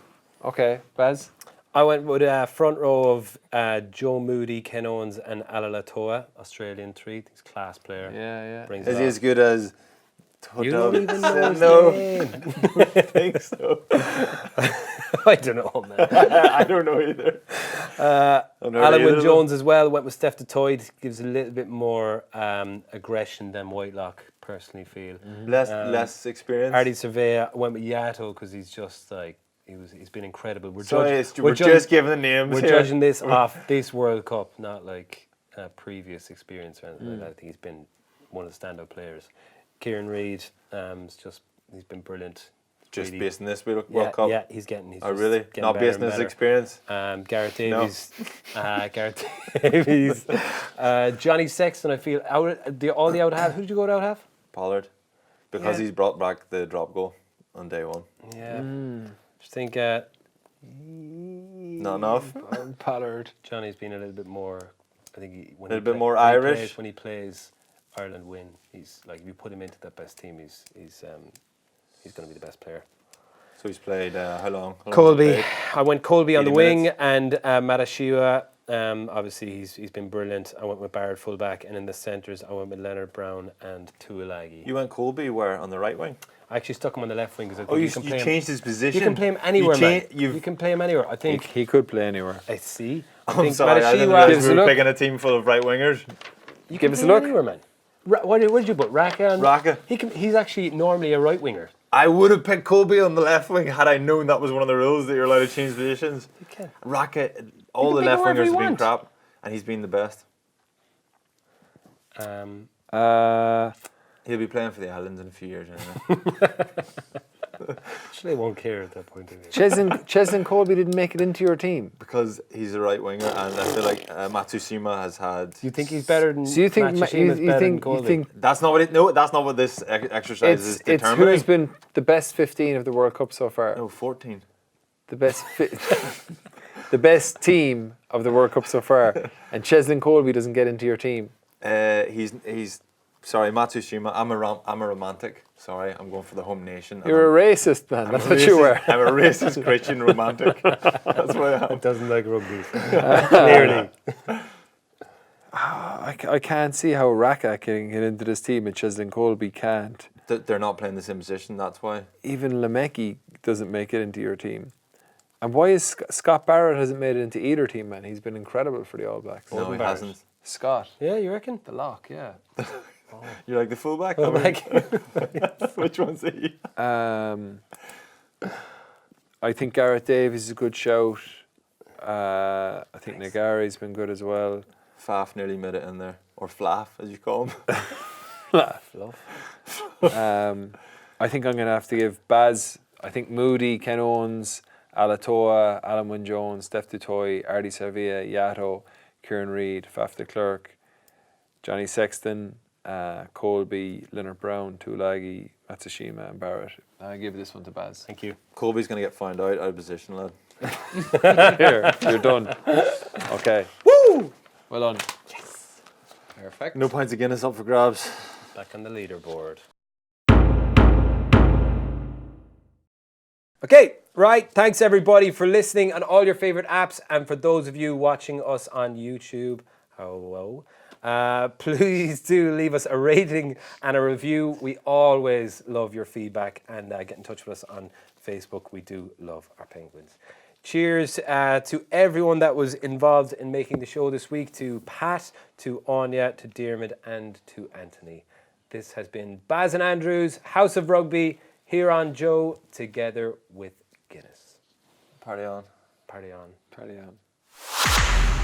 Okay, Baz? I went with a front row of Joe Moody, Ken Owens, and Alala Toa, Australian 3. He's a class player. Yeah. Brings Is it he on. as good as You don't even know his No, name. I think so. I don't know, man. I don't know either. Alan Wynne-Jones as well went with Steph Toyd. Gives a little bit more aggression than Whitelock. personally feel. Less experience. Artie Surveyor went with Yato because he's just like he's been incredible. We're just giving the names We're here. judging this off this World Cup, not like previous experience or anything like that. I think he's been one of the standout players. Kieran Reid, he's been brilliant. Just really. based on this World Cup? Yeah, he's getting. He's really? getting Not better based and on his better. experience? Gareth Davies. Gareth Davies. Johnny Sexton, I feel. All the out half. Who did you go to out half? Pollard. Because Yeah. he's brought back the drop goal on day one. Yeah. Just think Not enough? Pollard. Johnny's been a little bit more. I think A little bit more Irish? When he plays, Ireland win. He's like if you put him into that best team, he's going to be the best player. So he's played how long? How long Colby, has he played? I went Colby on the 80 wing minutes. and Matashiwa. Obviously, he's been brilliant. I went with Barrett fullback, and in the centres, I went with Leonard Brown and Tuilagi. You went Colby where? On the right wing? I actually stuck him on the left wing because I think Oh, you can play him. changed his position? You can play him anywhere, man. you've- You can play him anywhere. I think. He could play anywhere. I see. I I'm think sorry, I didn't Matashiwa. realise us we a were look. picking a team full of right wingers. You Give can us play a look. anywhere, man. What did you put? Raka. Raka. He's actually normally a right winger. I would have picked Colby on the left wing had I known that was one of the rules that you're allowed to change positions. You can. Raka, all You the can pick left whoever wingers you have been want. crap, and he's been the best. He'll be playing for the Islands in a few years anyway. Actually, they won't care at that point. Anyway. Ches and Colby didn't make it into your team. Because he's a right winger, and I feel like Matsushima has had. You think he's better than? So you think Matsushima's you better than think you Colby? think That's not what it. No, that's not what this exercise is it's determining. who's been the best 15 of the World Cup so far? No, 14. The best the best team of the World Cup so far, and Cheslin Colby doesn't get into your team. He's sorry, Matsushima. I'm a romantic. Sorry, I'm going for the home nation. You're a racist, man. I'm That's a what you racist- were. I'm a racist Christian romantic. That's what I am. Doesn't like rugby. Clearly. I can't see how Raka can get into this team and Cheslin Colby can't. They're not playing the same position. That's why. Even Lemeki doesn't make it into your team. And why is Scott Barrett hasn't made it into either team, man? He's been incredible for the All Blacks. No, he Barrett. hasn't. Scott, Yeah, you reckon? the lock, yeah. You like the fullback? Well, like, Which one's he? I think Gareth Davies is a good shout. I think Nagari's been good as well. Faf nearly made it in there, or Flaff as you call him. I think I'm going to have to give Baz. I think Moody, Ken Owens, Alatoa, Alan Wynne-Jones, Steph Dutoy, Artie Sevilla, Yato, Kieran Reid, Faf de Klerk, Johnny Sexton, Colby, Leonard Brown, Tuilagi, Matsushima and Barrett. I give this one to Baz. thank you. Colby's gonna get found out of position, lad. Here, you're done. Okay. Woo! Well done. Perfect. No points of Guinness up for grabs. Back on the leaderboard. Okay, right. Thanks everybody for listening on all your favorite apps, and for those of you watching us on YouTube, hello. Please do leave us a rating and a review. We always love your feedback, and get in touch with us on Facebook. We do love our penguins. Cheers to everyone that was involved in making the show this week, to Pat, to Anya, to Diarmid, and to Anthony. This has been Baz and Andrews, House of Rugby, here on Joe, together with Guinness. Party on. Party on. Party on.